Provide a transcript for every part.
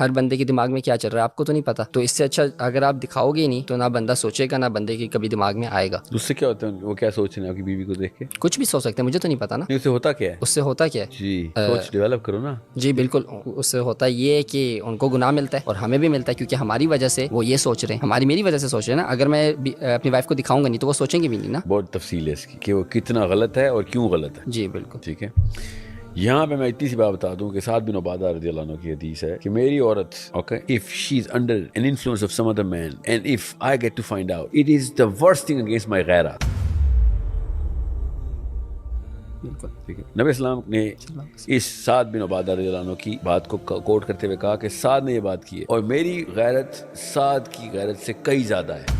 ہر بندے کے دماغ میں کیا چل رہا ہے آپ کو تو نہیں پتا. تو اس سے اچھا اگر آپ دکھاؤ گے ہی نہیں تو نہ بندہ سوچے گا، نہ بندے کے کبھی دماغ میں آئے گا. اس سے کیا ہوتا ہے؟ وہ کیا سوچ رہے ہیں آپ کی بیوی کو دیکھ کے؟ کچھ بھی سوچ سکتے ہیں، مجھے تو نہیں پتا نا اس سے ہوتا کیا ہے. اس سے ہوتا کیا ہے. جی سوچ ڈیولپ کرو نا. جی بالکل، اس سے ہوتا یہ ہے کہ ان کو گناہ ملتا ہے اور ہمیں بھی ملتا ہے، کیونکہ ہماری وجہ سے وہ یہ سوچ رہے ہیں، میری وجہ سے سوچ رہے ہیں نا. اگر میں اپنی وائف کو دکھاؤں گا نہیں تو وہ سوچیں گے بھی نہیں نا. بہت تفصیل ہے اس کی کہ وہ کتنا غلط ہے اور کیوں غلط ہے. جی بالکل. ٹھیک ہے، یہاں پہ میں اتنی سی بات بتا دوں کہ سعد بن عبادہ رضی اللہ عنہ کی حدیث ہے کہ میری عورت if she is under an influence of some other man and if I get to find out, it is the worst thing against my غیرہ. بالکل ٹھیک ہے، نبی اسلام نے اس سعد بن عبادہ رضی اللہ عنہ کی بات کو کوٹ کرتے ہوئے کہا کہ سعد نے یہ بات کی ہے اور میری غیرت سعد کی غیرت سے کئی زیادہ ہے.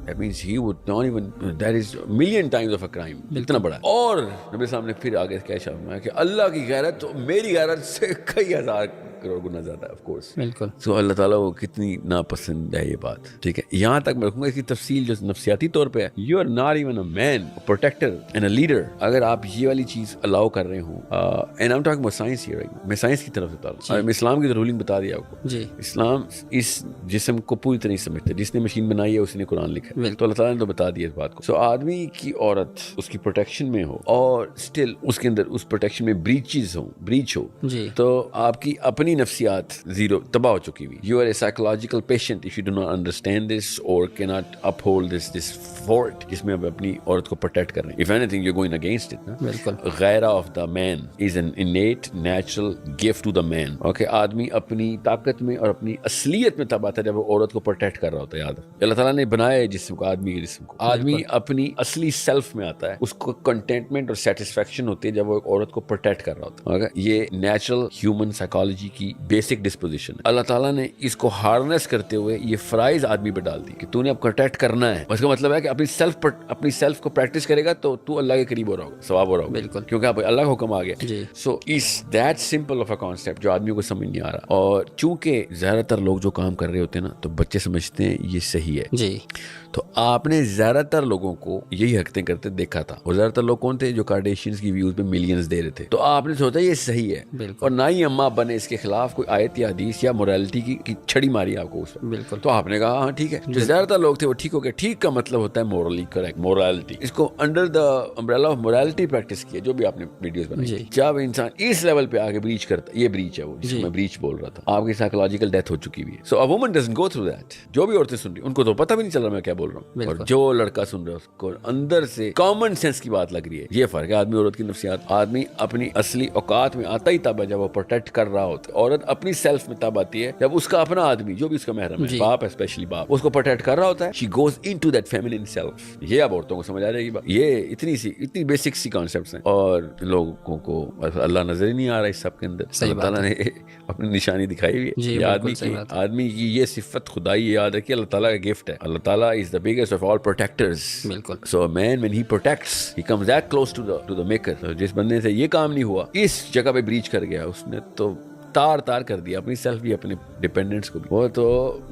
That means he would not even, that is a million times of a crime. اتنا بڑا. اور نبی صاحب نے پھر آگے کیا شامل کہ اللہ کی غیرت تو میری غیرت سے کئی ہزار کروڑ گنا زیادہ ہے. آف کورس بالکل. سو اللہ تعالیٰ کو کتنی ناپسند ہے یہ بات. ٹھیک ہے، یہاں تک میں رکھوں گا اس کی تفصیل جو نفسیاتی طور پہ ہے. You are not even a man protector and a leader. اگر آپ یہ والی چیز الاؤ کر رہے ہوں، and I am talking about science here, میں سائنس کی طرف سے بتا رہا ہوں. اسلام کی رولنگ بتا دیا آپ کو. جی اسلام اس جسم کو پوری طرح نہیں سمجھتا. جس نے مشین بنائی ہے اس نے قرآن لکھا ہے، تو اللہ تعالیٰ نے تو بتا دیا اس بات کو. سو آدمی کی عورت اس کی پروٹیکشن میں ہو اور اسٹل اس کے اندر اس پروٹیکشن میں بریچ ہو جی تو آپ کی اپنی نفسیات زیرو تباہ ہو چکی ہوئی. You are a psychological patient if you do not understand this اور کی not uphold this fort جس میں آپ اپنی عورت کو پروٹیکٹ کر رہے ہیں. If any thing you going against it. بالکل. غیرہ of the main is an innate natural gift to the main. Okay, آدمی اپنی طاقت میں اور اپنی اصلیت میں تب آتا ہے جب وہ عورت کو پروٹیکٹ کر رہا ہوتا ہے. یاد ہے اللہ تعالیٰ نے بنایا ہے جسم کو، آدمی کے جسم کو. آدمی اپنی اصلی سیلف میں آتا ہے، اس کو کنٹینٹمنٹ اور سیٹسفیکشن ہوتی ہے جب وہ ایک عورت کو پروٹیکٹ کر رہا ہوتا ہے. یہ نیچرل ہیومن سائیکالوجی کی بیسک ڈسپوزیشن ہے. اللہ تعالیٰ نے اس کو ہارنس کرتے ہوئے یہ فرائض آدمی پہ ڈال دی کہ تو نے اب پروٹیکٹ کرنا ہے. اس کا مطلب ہے کہ اپنی سیلف کو پریکٹس کرے گا تو اللہ کے قریب ہو رہا ہوگا، ثواب ہو رہا ہوگا. بالکل، کیونکہ آپ اللہ کا حکم آ گیا. So is that simple of a concept جو آدمیوں کو سمجھ نہیں آ رہا. اور چونکہ زیادہ تر لوگ جو کام کر رہے ہوتے ہیں نا تو بچے سمجھتے ہیں یہ صحیح ہے. جی، تو آپ نے زیادہ تر لوگوں کو یہی حرکتیں کرتے دیکھا تھا. اور زیادہ تر لوگ کون تھے؟ جو کارڈیشینز کی ویوز پہ ملینز دے رہے تھے. تو آپ نے سوچا یہ صحیح ہے، اور نہ ہی اماں بنے اس کے خلاف کوئی آیت یا حدیث یا موریلٹی کی چھڑی ماری آپ کو اس پر. بالکل. تو آپ نے کہا ہاں ٹھیک ہے. جو زیادہ تر لوگ تھے وہ ٹھیک ہو گئے. ٹھیک کا مطلب ہوتا ہے مورلی کریکٹ، موریلٹی. اس کو under the umbrella of morality practice کیا جو بھی آپ نے ویڈیوز بنائی. جب انسان اس لیول پہ آگے بریچ کرتا ہے، یہ بریچ ہے وہ جس کو میں بریچ بول رہا تھا. آپ کی سائیکولوجیکل ڈیتھ ہو چکی ہوئی ہے. So a woman doesn't go through that. جو بھی عورتیں سن رہی ان کو تو پتہ بھی نہیں چل رہا میں کیا بول رہا ہوں، اور جو لڑکا سن رہا ہے اس کو اندر سے کامن سینس کی بات لگ رہی ہے. یہ فرق ہے آدمی عورت کی نفسیات. آدمی اپنی اصلی اوقات میں آتا ہی تب ہے جب وہ پروٹیکٹ کر رہا ہوتا ہے. عورت اپنی سیلف میں تب آتی ہے جب اس کا اپنا آدمی جو بھی اس کا محرم ہے، باپ ہے اسپیشلی باپ، اس کو پروٹیکٹ کر رہا ہوتا ہے. She goes into that feminine self. یہ اب عورتوں کو سمجھ آ جائے گی بات. یہ اتنی بیسک سی کانسیپٹس ہیں اور لوگوں کو اللہ نظر ہی نہیں آ رہا اس سب کے اندر. اللہ تعالیٰ نے اپنی نشانی دکھائی ہوئی ہے. آدمی کی یہ صفت خدائی یاد ہے کہ اللہ تعالیٰ کا گفٹ ہے. اللہ تعالیٰ از the biggest of all protectors. بالکل. So a man when he protects, he comes that close to the maker. So جس بندے سے یہ کام نہیں ہوا، اس جگہ پہ بریچ کر گیا، اس نے تو تار کر دیا اپنی سیلف بھی، اپنے ڈیپینڈنٹس کو بھی. وہ تو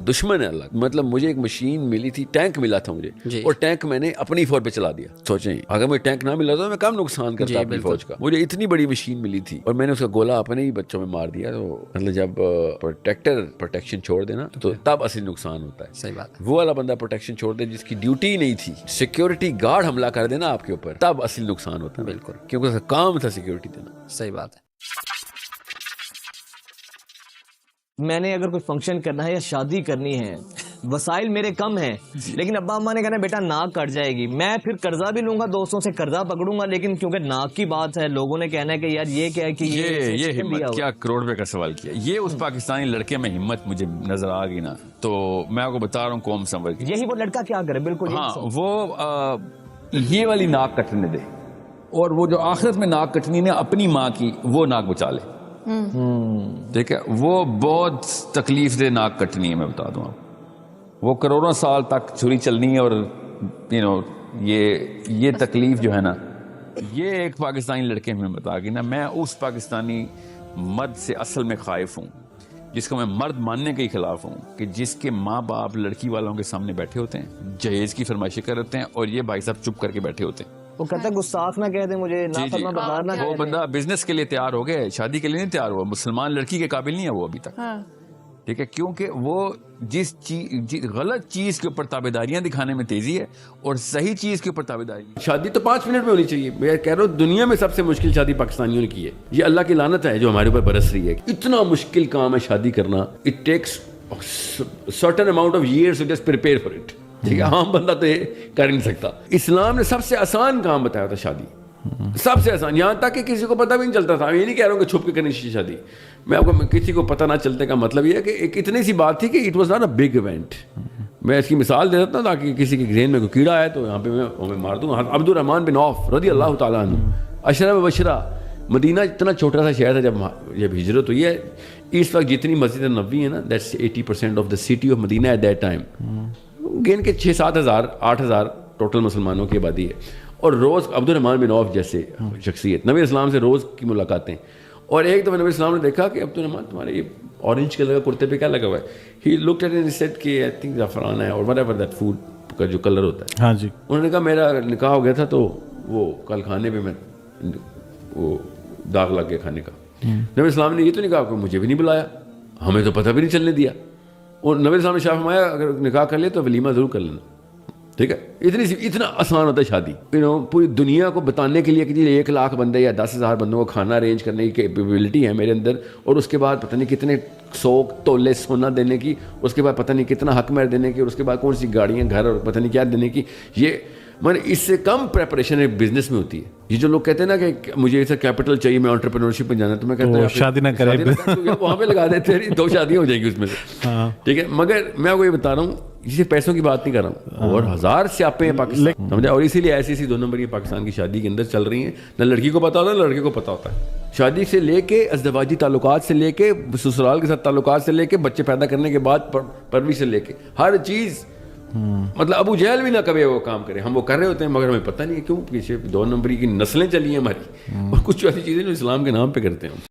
دشمن ہے اللہ. مطلب مجھے ایک مشین ملی تھی، ٹینک ملا تھا مجھے، اور ٹینک میں نے اپنی فوج پہ چلا دیا. سوچیں اگر مجھے ٹینک نہ ملا تو میں کم نقصان کرتا اپنی فوج کا. مجھے اتنی بڑی مشین ملی تھی اور میں نے اس کا گولا اپنے ہی بچوں میں مار دیا. تو مطلب جب پروٹیکشن چھوڑ دینا تو تب اصلی نقصان ہوتا ہے. صحیح بات. وہ والا بندہ پروٹیکشن چھوڑ دے جس کی ڈیوٹی ہی نہیں تھی، سیکورٹی گارڈ حملہ کر دینا آپ کے اوپر، تب اصلی نقصان ہوتا ہے. بالکل، کیونکہ اس کا کام تھا سیکورٹی دینا. صحیح بات ہے. میں نے اگر کوئی فنکشن کرنا ہے یا شادی کرنی ہے، وسائل میرے کم ہیں، لیکن ابا اماں نے کہنا بیٹا ناک کٹ جائے گی. میں پھر قرضہ بھی لوں گا، دوستوں سے قرضہ پکڑوں گا، لیکن کیونکہ ناک کی بات ہے لوگوں نے کہنا ہے کہ یار یہ کیا ہے کہ یہ ہمت کیا کروڑ روپے کا سوال کیا. یہ اس پاکستانی لڑکے میں ہمت مجھے نظر آ گئی نا. تو میں آپ کو بتا رہا ہوں قوم سنور کی. یہی وہ لڑکا کیا کرے. بالکل. ہاں، وہ یہ والی ناک کٹنے دے، اور وہ جو آخرت میں ناک کٹنی نے اپنی ماں کی، وہ ناک بچا لے. ٹھیک ہے، وہ بہت تکلیف دہ ناک کٹنی ہے. میں بتا دوں آپ، وہ کروڑوں سال تک چھری چلنی ہے. اور یہ تکلیف جو ہے نا، یہ ایک پاکستانی لڑکے میں بتا گئی نا. میں اس پاکستانی مرد سے اصل میں خائف ہوں جس کو میں مرد ماننے کے خلاف ہوں، کہ جس کے ماں باپ لڑکی والوں کے سامنے بیٹھے ہوتے ہیں، جہیز کی فرمائشیں کر ہوتے ہیں، اور یہ بھائی صاحب چپ کر کے بیٹھے ہوتے ہیں. وہ کہتا ہے گستاخ نہ کہہ دے مجھے، نافرمان بردار نہ وہ کہہ دے. بندہ بزنس کے لیے تیار ہو گیا، شادی کے لیے نہیں تیار ہوا. مسلمان لڑکی کے قابل نہیں ہے وہ ابھی تک. ٹھیک ہے، کیونکہ وہ جس چیز غلط چیز کے اوپر تابعداریاں دکھانے میں تیزی ہے اور صحیح چیز کے اوپر تابعداری. شادی تو 5 منٹ میں ہونی چاہیے. میں کہہ رہا ہوں دنیا میں سب سے مشکل شادی پاکستانیوں نے کی ہے. یہ اللہ کی لعنت ہے جو ہمارے اوپر برس رہی ہے. اتنا مشکل کام ہے شادی کرنا. It takes certain amount of years to just prepare for it. ٹھیک ہے، عام بندہ تو یہ کر نہیں سکتا. اسلام نے سب سے آسان کام بتایا تھا شادی، سب سے آسان. یہاں تک کہ کسی کو پتہ بھی نہیں چلتا تھا. میں یہ نہیں کہہ رہا ہوں کہ چھپ کے کرنی چاہیے شادی. میں آپ کو کسی کو پتہ نہ چلتے کا مطلب یہ ہے کہ ایک اتنی سی بات تھی کہ it was not a big event. میں اس کی مثال دے دیتا ہوں تاکہ کسی کے ذہن میں کوئی کیڑا آئے تو یہاں پہ میں مار دوں. عبد الرحمن بن عوف رضی اللہ تعالیٰ عنہ، عشرہ مبشرہ. مدینہ اتنا چھوٹا سا شہر تھا جب ہجرت ہوئی ہے. اس وقت جتنی مسجد نبوی ہے نا، that's 80% of the city of Madinah at that time. گن کے 6-7 ہزار 8 ہزار ٹوٹل مسلمانوں کی آبادی ہے. اور روز عبد الرحمن بن عوف جیسے شخصیت نبی اسلام سے روز کی ملاقاتیں. اور ایک دفعہ نبی اسلام نے دیکھا کہ عبد الرحمن تمہارے یہ اورنج کلر کا کرتے پہ کیا لگا ہوا ہے. He looked at and said کہ آئی تھنک زعفران ہے اور وٹ ایور دیٹ فوڈ کا جو کلر ہوتا ہے. ہاں جی. انہوں نے کہا میرا نکاح ہو گیا تھا تو وہ کل کھانے پہ میں وہ داغ لگ گیا کھانے کا. نبی اسلام نے یہ تو نہیں کہا کہ مجھے بھی نہیں بلایا، ہمیں تو پتہ بھی نہیں چلنے دیا. اور نبی اسلام نے شاہ فرمایا اگر نکاح کر لے تو ولیمہ ضرور کر لینا. ٹھیک ہے، اتنا آسان ہوتا ہے شادی. پوری دنیا کو بتانے کے لیے کہ 1 لاکھ بندے یا 10,000 بندوں کو کھانا ارینج کرنے کی کیپیبلٹی ہے میرے اندر، اور اس کے بعد پتہ نہیں کتنے 100 تولے سونا دینے کی، اس کے بعد پتہ نہیں کتنا حق مہر دینے کی، اور اس کے بعد کون سی گاڑیاں گھر اور پتہ نہیں کیا دینے کی. یہ میں اس سے کم پریپریشن ایک بزنس میں ہوتی ہے. یہ جو لوگ کہتے ہیں نا کہ مجھے اسے کیپٹل چاہیے، میں انٹرپرینورشپ میں جانا، تو میں کہتا ہوں شادی نہ کرے، وہاں پہ لگا دیتے ہیں 2 شادیاں ہو جائیں گی اس میں سے. ٹھیک ہے، مگر میں آپ کو یہ بتا رہا ہوں صرف پیسوں کی بات نہیں کر رہا ہوں، اور 1000 سیاپیں ہیں پاکستان، سمجھا. اور اسی لیے ایسی 2 نمبر پاکستان کی شادی کے اندر چل رہی ہیں. نہ لڑکی کو پتا ہوتا ہے نہ لڑکے کو پتا ہوتا ہے. شادی سے لے کے ازدواجی تعلقات سے لے کے سسرال کے ساتھ تعلقات سے لے کے بچے پیدا کرنے کے بعد پرورش سے لے کے ہر چیز. مطلب ابو جہل بھی نہ کبھی وہ کام کرے، ہم وہ کر رہے ہوتے ہیں مگر ہمیں پتہ نہیں ہے کیوں. پیچھے 2 نمبری کی نسلیں چلی ہیں ہماری، اور کچھ ایسی چیزیں جو اسلام کے نام پہ کرتے ہیں.